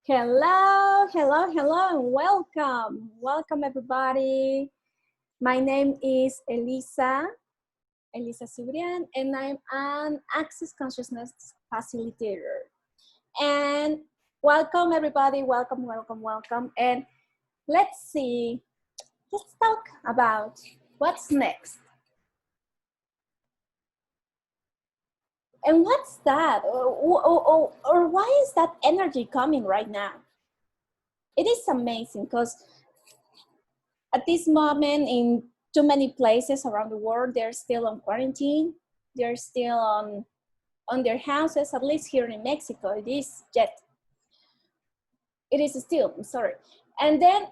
Hello, hello, hello, and welcome. Welcome, everybody. My name is Elisa Subrian, and I'm an Access Consciousness facilitator. And welcome, everybody. Welcome, welcome, welcome. And let's see, let's talk about what's next. And what's that? Or why is that energy coming right now? It is amazing because at this moment in too many places around the world, they're still on quarantine. They're still on their houses, at least here in Mexico, it is still, I'm sorry. And then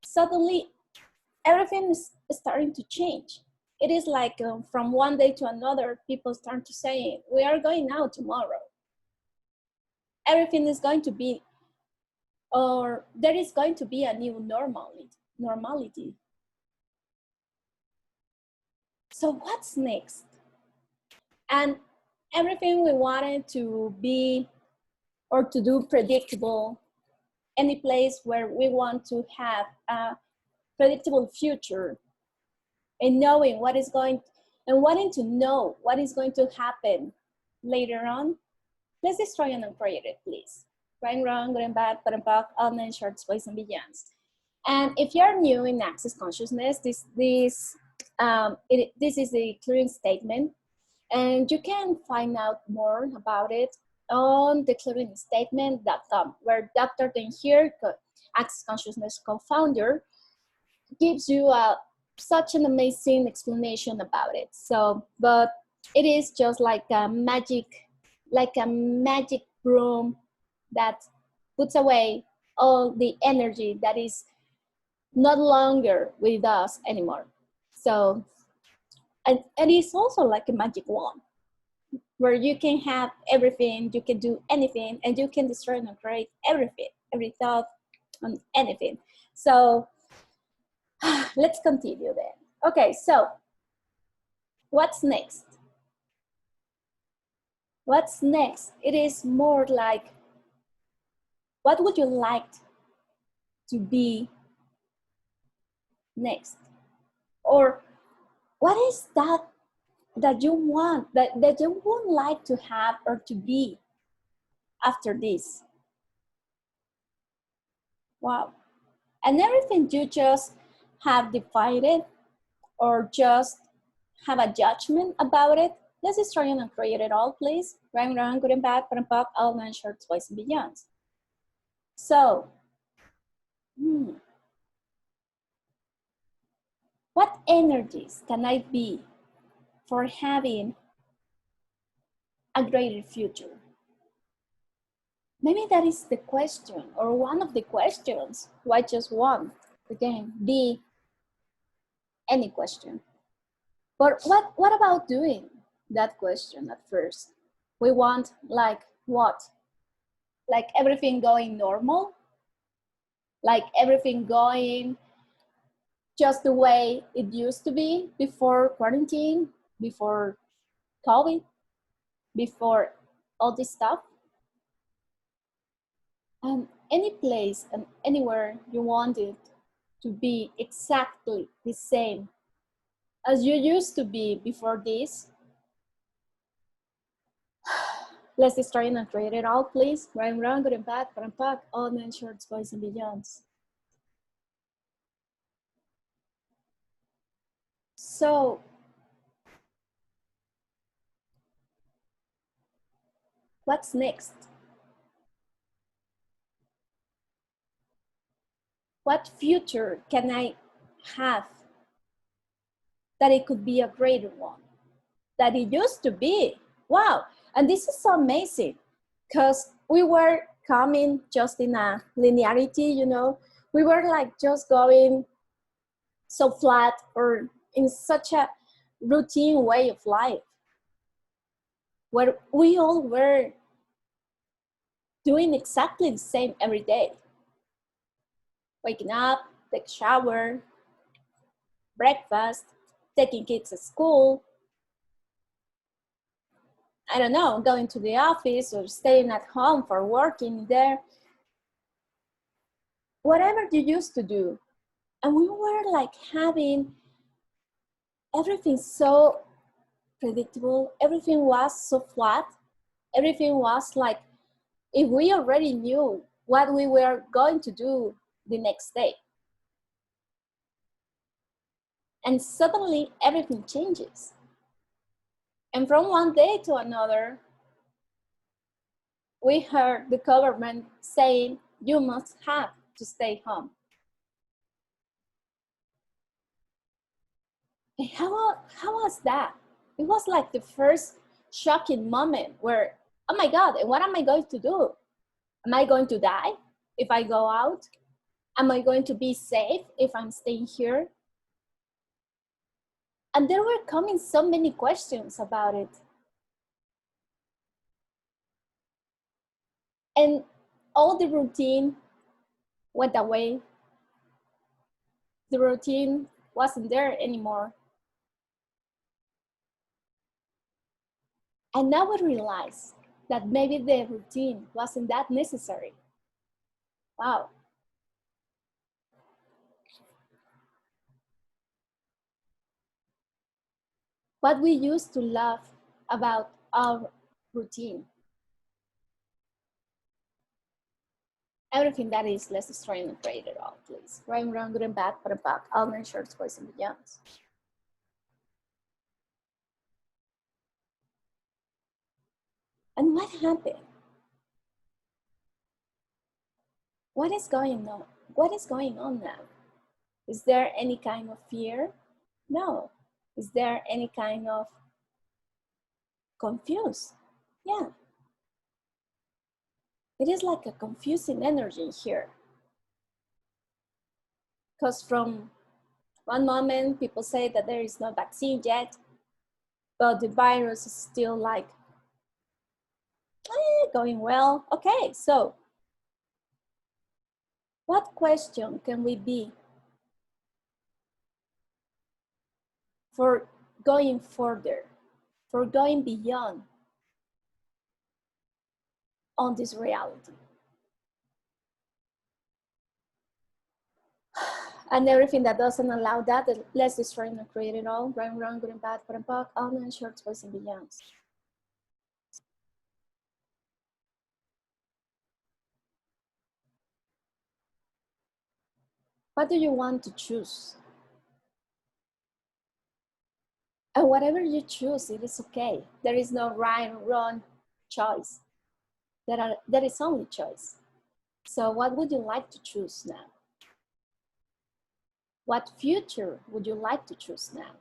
suddenly everything is starting to change. It is like from one day to another, people start to say, we are going out tomorrow. Everything is going to be, or there is going to be a new normality. So what's next? And everything we wanted to be or to do predictable, any place where we want to have a predictable future and knowing what is going and wanting to know what is going to happen later on, let's destroy and uncreate it, please. Right, wrong, good and bad, but and buck, all nine shorts, boys and beyonds. And if you're new in Access Consciousness, this is the clearing statement. And you can find out more about it on theclearingstatement.com, where Dr. Dan here, Access Consciousness co-founder, gives you such an amazing explanation about it. So, but it is just like a magic broom that puts away all the energy that is not longer with us anymore. So, and it's also like a magic wand where you can have everything, you can do anything, and you can destroy and create everything, every thought on anything. So let's continue then. Okay, so what's next? What's next? It is more like, what would you like to be next? Or what is that you want, that you would like to have or to be after this? Wow. And everything you just have decided or just have a judgment about it, let's destroy and uncreate it all, please. Right, wrong, good and bad, but and pop, all nine shorts, boys and beyonds. So, what energies can I be for having a greater future? Maybe that is the question, or one of the questions. Why just one? Again, be any question. But what about doing that question at first? We want like what? Like everything going normal? Like everything going just the way it used to be before quarantine, before COVID, before all this stuff? And any place and anywhere you want it to be exactly the same as you used to be before this? Let's destroy and create it all, please. Right and wrong, good and bad, but and pack, all men, shorts, boys, and beyonds. So, what's next? What future can I have that it could be a greater one? That it used to be. Wow. And this is so amazing because we were coming just in a linearity, you know, we were like just going so flat or in such a routine way of life where we all were doing exactly the same every day. Waking up, take a shower, breakfast, taking kids to school, I don't know, going to the office or staying at home for working there. whatever you used to do. And we were like having everything so predictable. Everything was so flat. Everything was like, if we already knew what we were going to do the next day. And suddenly everything changes. And from one day to another, we heard the government saying, you must have to stay home. And how was that? It was like the first shocking moment where, oh my God, and what am I going to do? Am I going to die if I go out? Am I going to be safe if I'm staying here? And there were coming so many questions about it. And all the routine went away. The routine wasn't there anymore. And now we realize that maybe the routine wasn't that necessary. Wow. What we used to love about our routine. Everything that is, let's destroy and create it all, please. Right and wrong, good and bad, but about all men, shorts, boys, and beyonds. And what happened? What is going on? What is going on now? Is there any kind of fear? No. Is there any kind of confused? Yeah. It is like a confusing energy here. Because from one moment, people say that there is no vaccine yet, but the virus is still like going well. Okay, so what question can we be for going further, for going beyond on this reality? And everything that doesn't allow that, let's destroy and create it all. Right and wrong, good and bad, put and puck, all men, shorts, boys, and beyonds. What do you want to choose? And whatever you choose, it is okay. There is no right or wrong choice. There is only choice. So what would you like to choose now? What future would you like to choose now?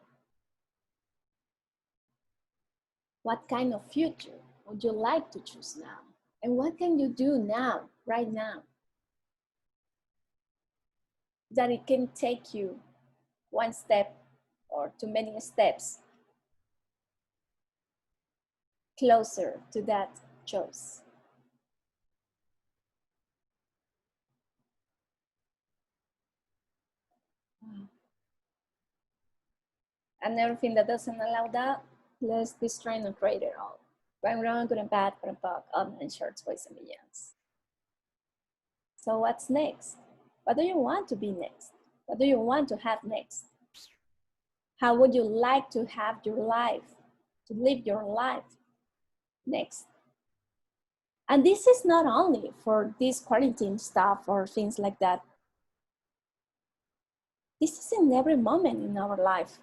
What kind of future would you like to choose now? And what can you do now, right now, that it can take you one step or too many steps closer to that choice? And everything that doesn't allow that, let's destroy and create it all. Right, wrong, good and bad, put and puck, all men, shorts, boys, and beyonds. So what's next? What do you want to be next? What do you want to have next? How would you like to have your life, to live your life next? And this is not only for this quarantine stuff or things like that. This is in every moment in our life.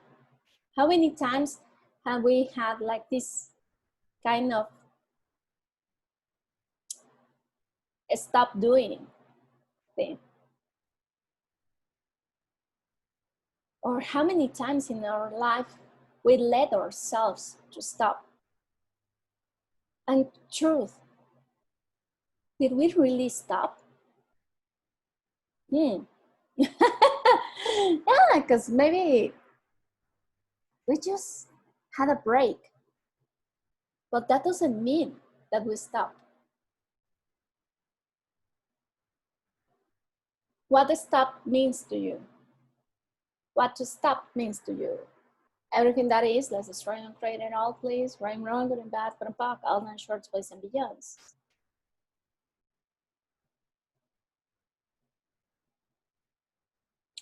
How many times have we had like this kind of stop doing thing? Or how many times in our life we let ourselves to stop? And truth, did we really stop? Yeah, because maybe we just had a break, but that doesn't mean that we stopped. What the stop means to you? What to stop means to you? Everything that is, let's destroy and create it all, please. Right and wrong, good and bad, put and puck, all nine shorts, boys, and beyonds.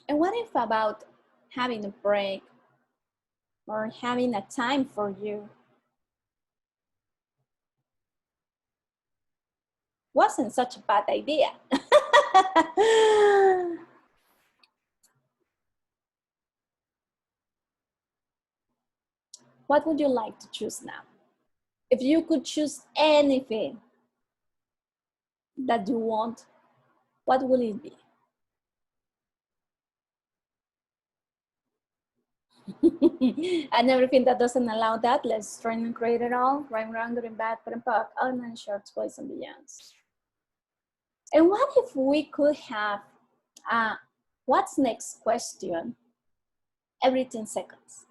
And what if about having a break or having a time for you? Wasn't such a bad idea. What would you like to choose now? If you could choose anything that you want, what will it be? And everything that doesn't allow that, let's try and create it all. Right, wrong, good and bad, put and puck, all nine shorts, boys and beyonds. And what if we could have what's next question every 10 seconds?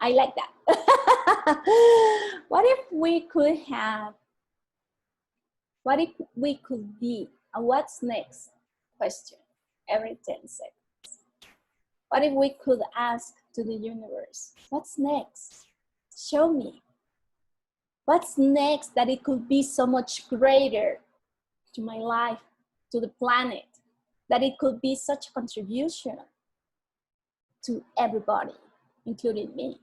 I like that. What if we could have, what if we could be a what's next question every 10 seconds? What if we could ask to the universe, what's next? Show me. What's next that it could be so much greater to my life, to the planet, that it could be such a contribution to everybody, including me.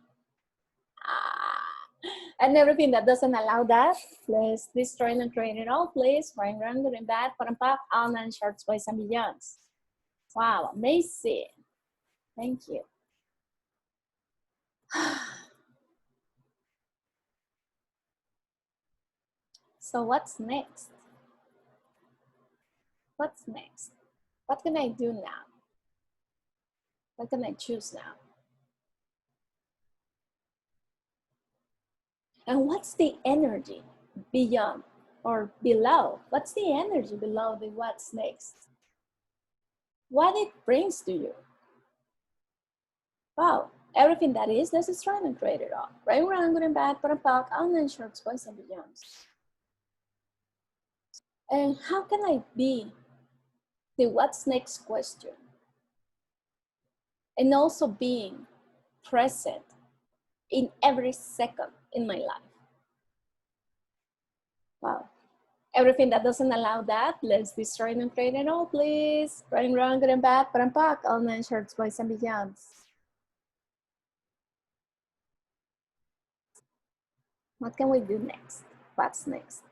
And everything that doesn't allow that, let's destroy and create it all, please. Right, wrong, good and bad, put and pop, all nine shorts, boys and beyonds. Wow, amazing. Thank you. So what's next? What's next? What can I do now? What can I choose now? And what's the energy beyond or below? What's the energy below the what's next? What it brings to you? Wow, everything that is, let's just try and create it all. Right, wrong, good and bad, put and pock, online shorts, boys and beyonds. And how can I be the what's next question? And also being present in every second in my life. Wow. Everything that doesn't allow that, let's destroy and create it all, please. Right, wrong, good and bad, put and pock, all nine shorts, boys and beyonds. What can we do next? What's next?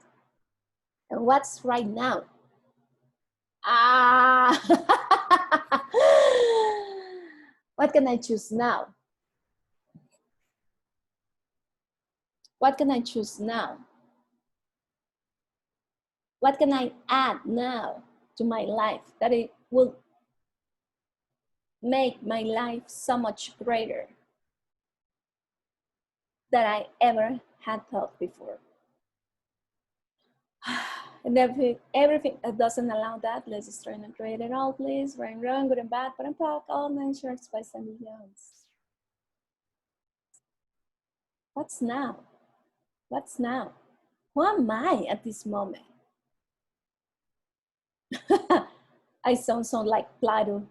And what's right now? What can I choose now? What can I choose now? What can I add now to my life that it will make my life so much greater than I ever had thought before? And everything that doesn't allow that, let's just try and create it all, please. Right and wrong, good and bad, put and pock, all nine shorts, boys and beyonds. What's now? What's now? Who am I at this moment? I sound like Plato.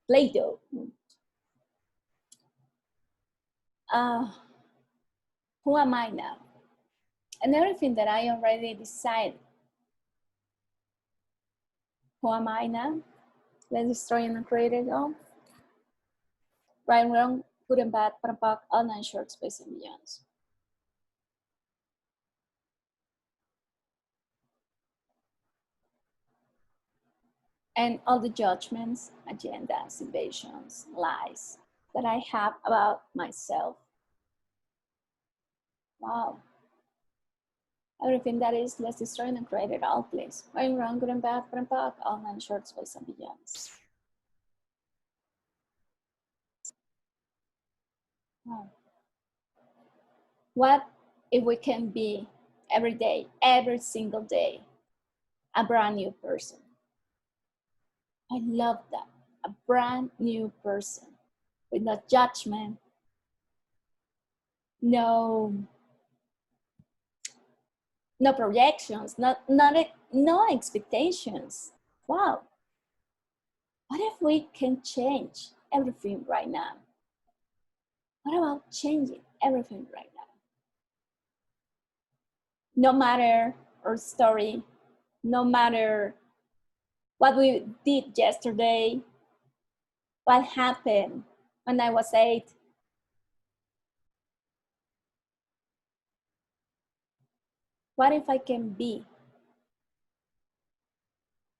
Plato. Who am I now? And everything that I already decided. Who am I now? Let's destroy and create it all. Right and wrong, good and bad, put and pock, all nine shorts, boys and beyonds. And all the judgments, agendas, invasions, lies that I have about myself. Wow. Everything that is, let's destroy and create it all, please. Right and wrong, good and bad, put and pock, all nine shorts, boys and beyonds. Wow. What if we can be every day, every single day, a brand new person? I love that. A brand new person with no judgment, no projections, no expectations. Wow. What if we can change everything right now? What about changing everything right now? No matter our story, no matter what we did yesterday, what happened when I was 8. What if I can be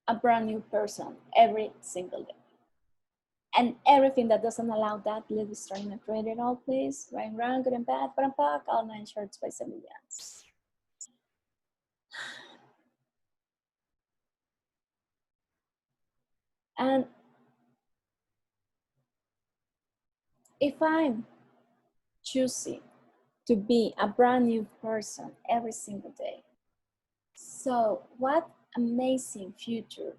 a brand new person every single day? And everything that doesn't allow that, let's try and create it all, please. Right and wrong, good and bad, but and pack, all 9 shorts by 7 years. And if I'm choosing to be a brand new person every single day, so what amazing future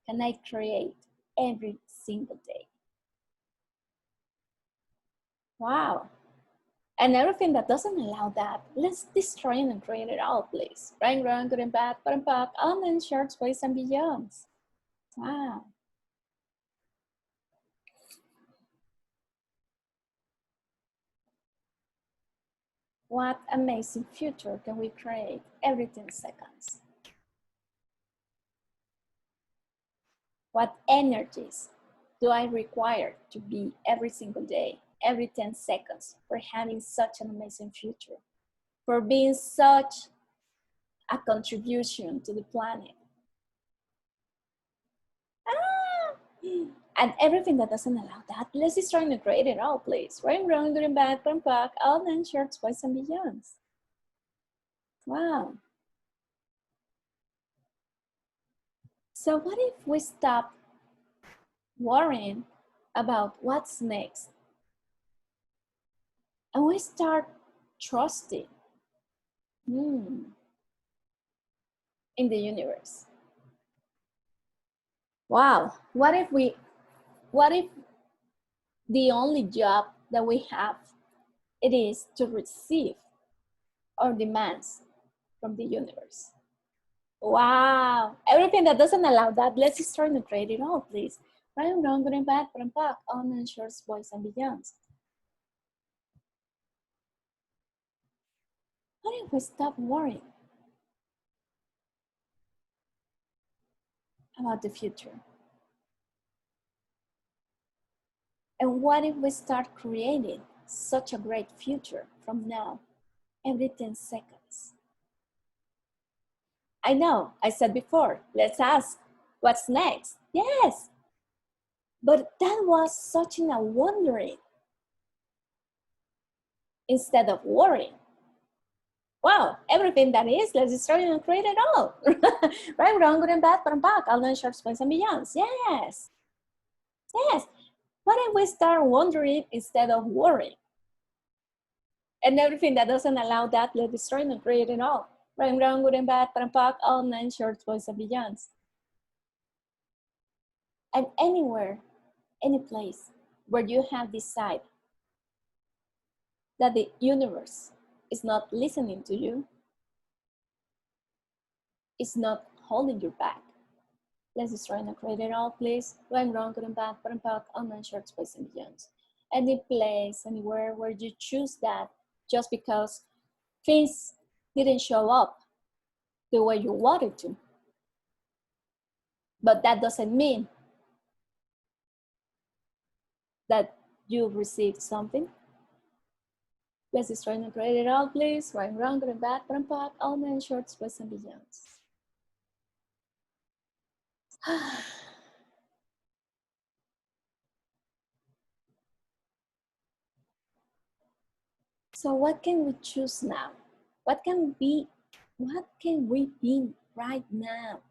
can I create every single day? Wow. And everything that doesn't allow that, let's destroy and create it all, please. Right, wrong, good and bad, but and pack, all 9 shorts, boys and beyonds. Wow. What amazing future can we create every 10 seconds? What energies do I require to be every single day, every 10 seconds for having such an amazing future, for being such a contribution to the planet? Ah! And everything that doesn't allow that, let's destroy and create it all, please. Right, wrong, good and bad, but and pack, all 9 shorts, boys and beyonds. Wow. So what if we stop worrying about what's next and we start trusting in the universe? Wow, what if the only job that we have it is to receive our demands from the universe? Wow, everything that doesn't allow that, let's start to create it all, please. Right, wrong, good and bad, but and pack, on and shorts, boys and beyonds. What if we stop worrying about the future? And what if we start creating such a great future from now, every 10 seconds? I know, I said before, let's ask, what's next? Yes, but that was such a wondering instead of worrying. Wow, everything that is, let's destroy and create it all. Right, wrong, good and bad, but I'm back. All 9 shorts, boys and beyonds. Yes, yes. What if we start wondering instead of worrying? And everything that doesn't allow that, let's destroy and create it all. Right, wrong, good and bad, but I'm back. All 9 shorts, boys and beyonds. And anywhere, any place where you have decided that the universe is not listening to you, is not holding you back. Let's destroy and create it all, please. Right, wrong, good and bad, but and pack, all 9 shorts, boys and beyonds. Any place, anywhere where you choose that just because things didn't show up the way you wanted to. But that doesn't mean that you received something. Let's destroy and create it all, please. Right, wrong, good and bad, but and pack, all 9 shorts, boys and beyonds. So what can we choose now? What can we be right now?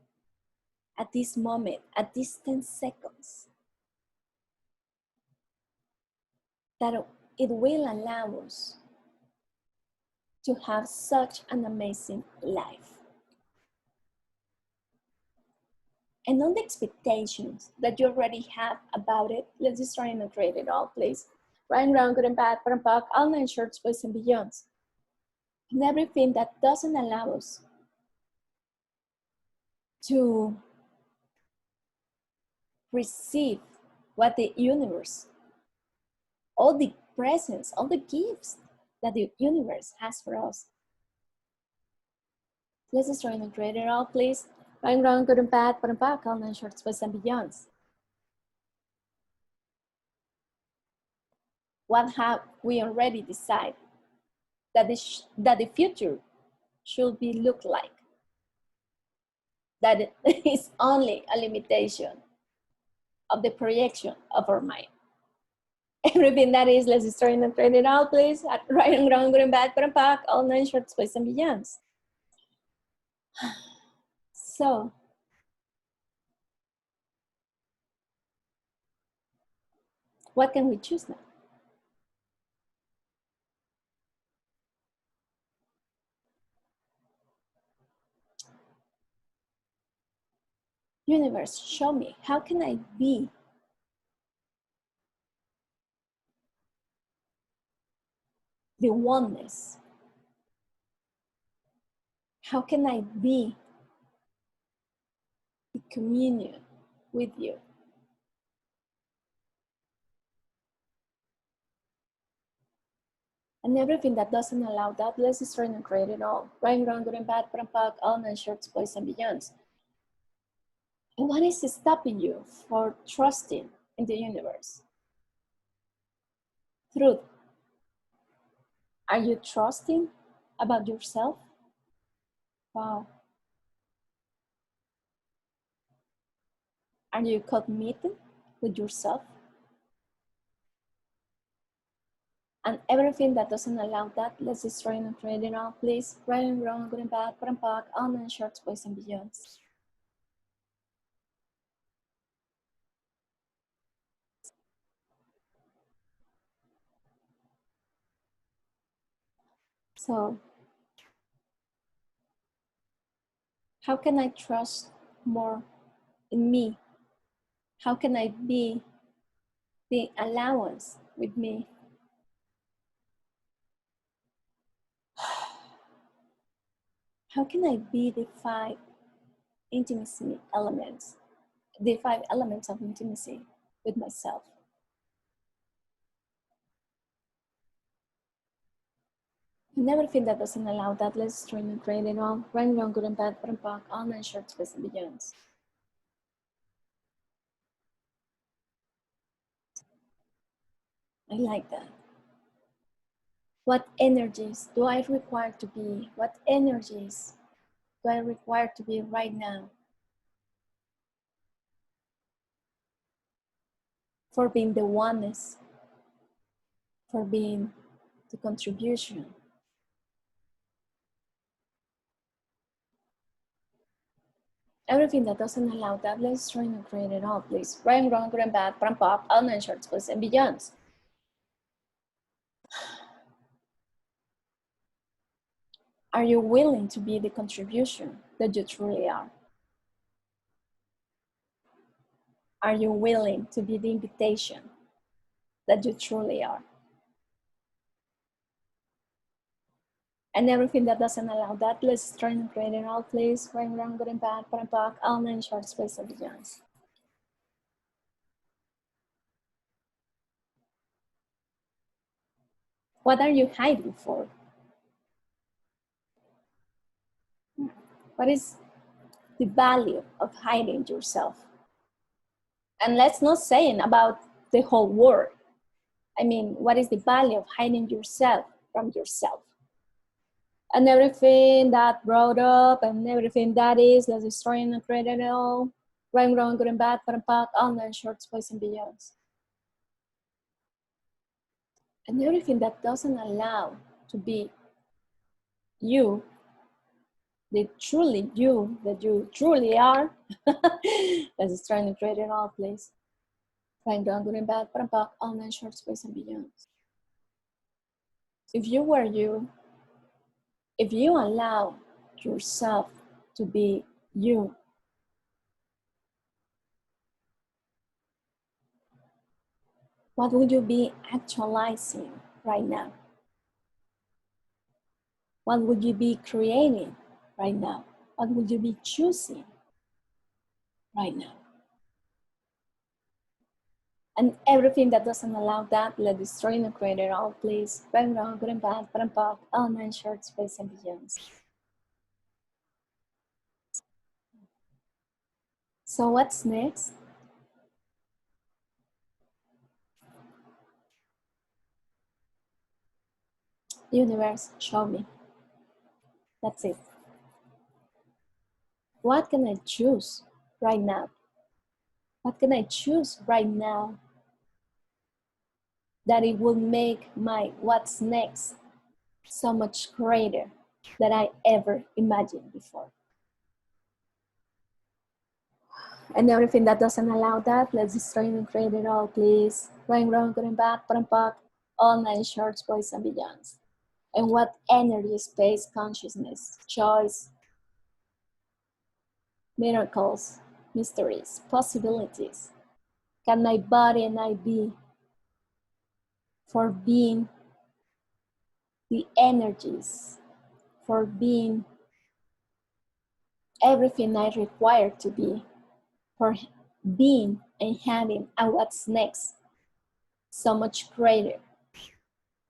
At this moment, at these 10 seconds, that it will allow us to have such an amazing life. And on the expectations that you already have about it, let's just try and create it all, please. Right, wrong, good and bad, but and pack, all 9 shorts, boys and beyonds. And everything that doesn't allow us to receive what the universe, all the presents, all the gifts that the universe has for us. Let's destroy and create it all, please. Right and wrong, good and bad, but and back, all nine shorts, twists and beyonds. What have we already decided that the future should be look like? That it is only a limitation of the projection of our mind. Everything that is, let's destroy and trade it out, please. Right and wrong, good and bad, but and back, all nine shorts, twists and beyonds. So, what can we choose now? Universe, show me, how can I be the oneness? How can I be the communion with you? And everything that doesn't allow that, let's destroy and create it all. Right, wrong, good and bad, put and pack, all nine shorts, boys and beyonds. And what is stopping you for trusting in the universe? Truth. Are you trusting about yourself? Wow. Are you committed with yourself? And everything that doesn't allow that, let's destroy and create it all, please. Right and wrong, good and bad, put and pack, all nine shorts, boys and beyonds. So, how can I trust more in me? How can I be the allowance with me? How can I be the five intimacy elements, the five elements of intimacy with myself? And everything that doesn't allow that, let's train and create it all. Right, wrong, good and bad, put and pack, all nine shorts, boys and beyonds. I like that. What energies do I require to be? What energies do I require to be right now for being the oneness, for being the contribution? Everything that doesn't allow that, let's try and create it all, please. Right, wrong, good and bad, put and pop, all nine shorts, boys and beyonds. Are you willing to be the contribution that you truly are? Are you willing to be the invitation that you truly are? And everything that doesn't allow that, let's try and create it all, please. Right, wrong, good and bad, put and pop, all nine shorts, boys and beyonds. What are you hiding for? What is the value of hiding yourself? And let's not say it about the whole world. I mean, what is the value of hiding yourself from yourself? And everything that brought up and everything that is, let's destroy and create it all. Right, wrong, good and bad, put and pack, all nine shorts, boys and beyonds. And everything that doesn't allow to be you, the truly you that you truly are, let's try and create it all, please. Right, wrong, good and bad, put and pack, all nine shorts, boys and beyonds. If you were you, if you allow yourself to be you, what would you be actualizing right now? What would you be creating right now? What would you be choosing right now? And everything that doesn't allow that, let destroy and create it all, please. Right, wrong, good and bad, put and pop, all nine shorts, boys and beyonds. So what's next? Universe, show me. That's it. What can I choose right now? What can I choose right now that it will make my what's next so much greater than I ever imagined before? And everything that doesn't allow that, let's destroy and create it all, please. Going wrong, going back, bottom back, all nine shorts, boys and beyonds. And what energy, space, consciousness, choice, miracles, mysteries, possibilities can my body and I be for being the energies, for being everything I require to be, for being and having a what's next so much greater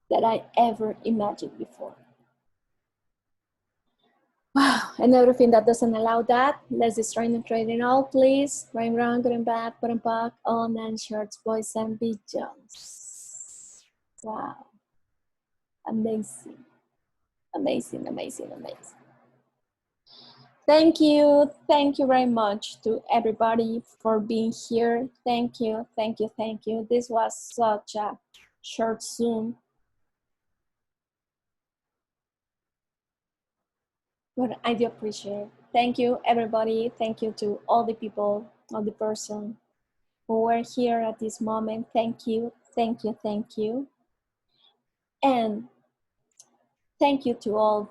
than I ever imagined before. Wow, and everything that doesn't allow that, let's destroy and trade it all, please. Going wrong, going back, bottom back, all nine shorts, boys and beyonds. Wow, amazing, amazing, amazing, amazing. Thank you very much to everybody for being here. Thank you, thank you, thank you. This was such a short Zoom, but I do appreciate it. Thank you, everybody. Thank you to all the people, all the person who were here at this moment. Thank you, thank you, thank you. And thank you to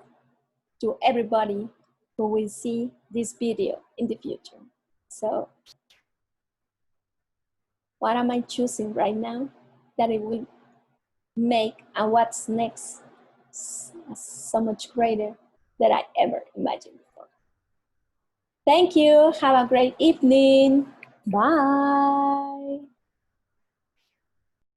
everybody who will see this video in the future. So what am I choosing right now that it will make a what's next so much greater than I ever imagined before. Thank you. Have a great evening. Bye.